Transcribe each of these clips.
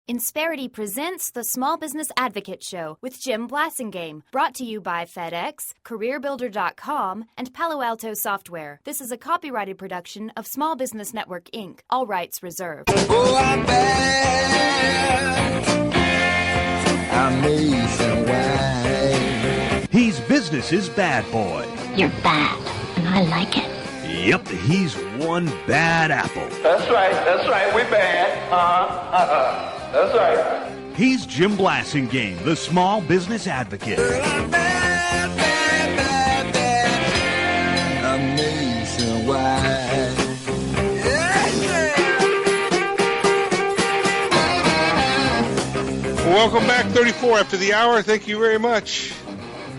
Insperity presents the Small Business Advocate Show with Jim Blasingame, brought to you by FedEx, CareerBuilder.com, and Palo Alto Software. This is a copyrighted production of Small Business Network, Inc., all rights reserved. Oh, I'm bad. I'm nationwide. He's business's bad boy. You're bad, and I like it. Yep, he's one bad apple. That's right, we bad. That's right. He's Jim Blasingame, the Small Business Advocate. Girl, I'm bad, bad, bad, bad. I'm nationwide. Welcome back, 34 after the hour. Thank you very much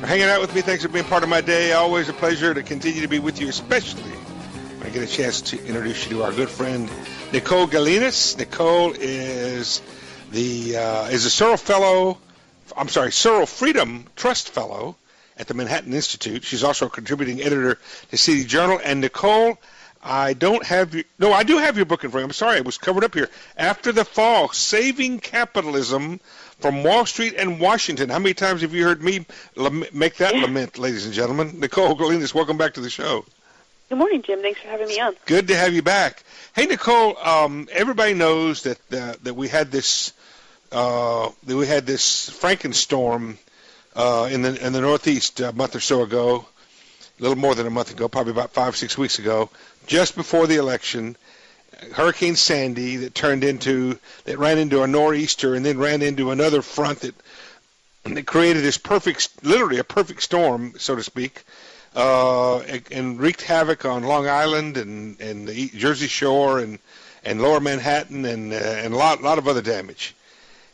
for hanging out with me. Thanks for being part of my day. Always a pleasure to continue to be with you, especially when I get a chance to introduce you to our good friend, Nicole Gelinas. Nicole is a Searle Freedom Trust Fellow at the Manhattan Institute. She's also a contributing editor to City Journal. And Nicole, I do have your book in front of me. I'm sorry, it was covered up here. After the Fall, Saving Capitalism from Wall Street and Washington. How many times have you heard me make that lament, ladies and gentlemen? Nicole Gelinas, welcome back to the show. Good morning, Jim. Thanks for having me on. Good to have you back. Hey, Nicole, everybody knows that we had this Frankenstorm in the Northeast a month or so ago, a little more than a month ago, probably about 5-6 weeks ago, just before the election. Hurricane Sandy that ran into a nor'easter and then ran into another front that created this literally a perfect storm, so to speak, and wreaked havoc on Long Island and the Jersey Shore and Lower Manhattan and a lot of other damage.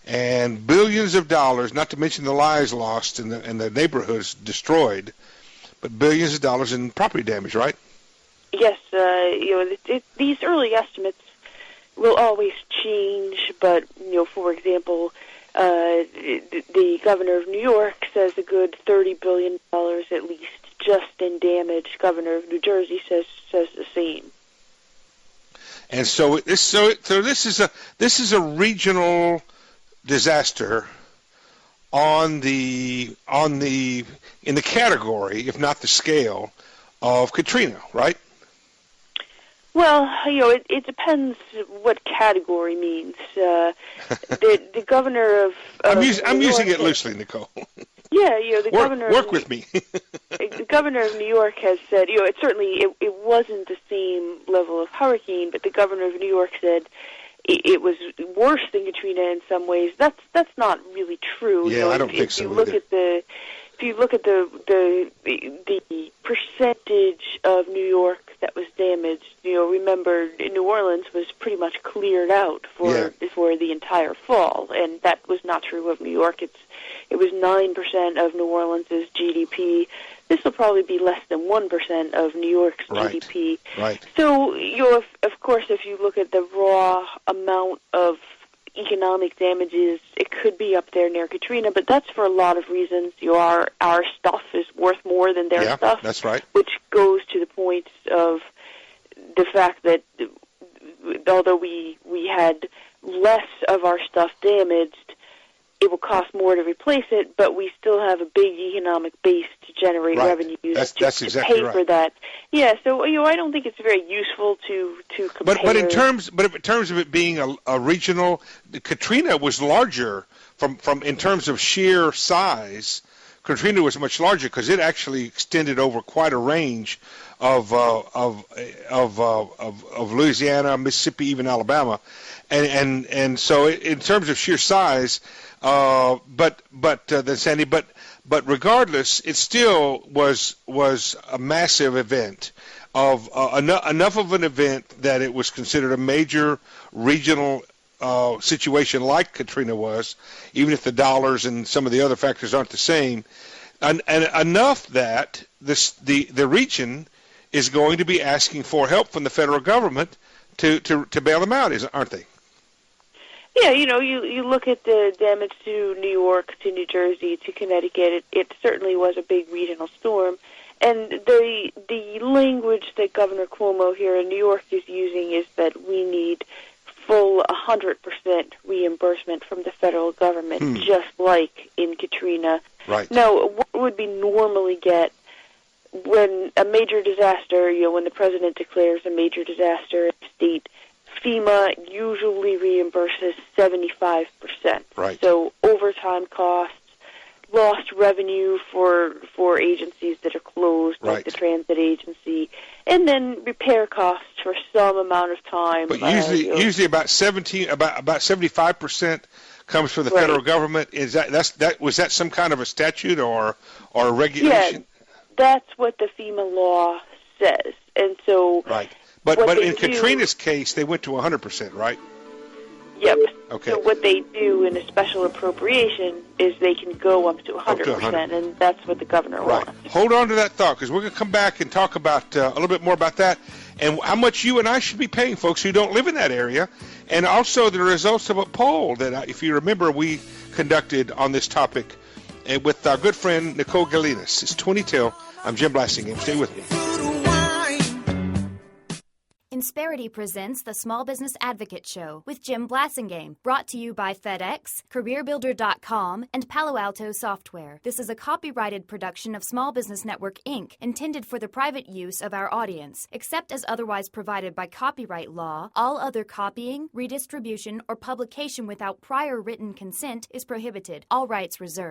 And billions of dollars, not to mention the lives lost and the neighborhoods destroyed, but billions of dollars in property damage, right? Yes, these early estimates will always change, but, for example, the governor of New York says a good $30 billion at least just in damage. Governor of New Jersey says the same. And so this is a regional disaster in the category, if not the scale, of Katrina, right? Well, it depends what category means. The governor of I'm using it loosely, Nicole. Yeah, the governor. Work with me. The governor of New York has said, it wasn't the same level of hurricane, but the governor of New York said it was worse than Katrina in some ways. That's not really true. Yeah, I don't think so either. If you look at the percentage of New York that was damaged, remember New Orleans was pretty much cleared out for the entire fall, and that was not true of New York. It was 9% of New Orleans' GDP. This will probably be less than 1% of New York's GDP. Right. So, of course, if you look at the raw amount of economic damages, it could be up there near Katrina, but that's for a lot of reasons. Our stuff is worth more than their stuff. That's right. Which goes to the point of the fact that although we had less of our stuff damaged, it will cost more to replace it, but we still have a big economic base to generate revenues that's to exactly pay right. for that. Yeah, so I don't think it's very useful to compare. But in terms of it being a regional, Katrina was larger in terms of sheer size. Katrina was much larger because it actually extended over quite a range of Louisiana, Mississippi, even Alabama, and so in terms of sheer size. But regardless, it still was a massive event of enough of an event that it was considered a major regional situation like Katrina was, even if the dollars and some of the other factors aren't the same, and enough that the region is going to be asking for help from the federal government to bail them out, aren't they? Yeah, you look at the damage to New York, to New Jersey, to Connecticut. It certainly was a big regional storm, and the language that Governor Cuomo here in New York is using is that we need full 100% reimbursement from the federal government, just like in Katrina. Right. Now, what would we normally get when a major disaster, when the president declares a major disaster in a state, FEMA usually reimburses 75%. Right. So overtime costs, lost revenue for agencies that are closed, like the transit agency, and then repair costs for some amount of time. But usually about 75% comes from the federal government. Is that was that some kind of a statute or a regulation? Yeah, that's what the FEMA law says, and so But in Katrina's case, they went to 100%, right? Yep. Okay. So what they do in a special appropriation is they can go up to 100%, and that's what the governor wants. Hold on to that thought, because we're going to come back and talk about a little bit more about that and how much you and I should be paying folks who don't live in that area, and also the results of a poll that, if you remember, we conducted on this topic with our good friend Nicole Gelinas. It's 20 till. I'm Jim Blasingame. Stay with me. Insperity presents the Small Business Advocate Show with Jim Blasingame, brought to you by FedEx, CareerBuilder.com, and Palo Alto Software. This is a copyrighted production of Small Business Network, Inc., intended for the private use of our audience. Except as otherwise provided by copyright law, all other copying, redistribution, or publication without prior written consent is prohibited. All rights reserved.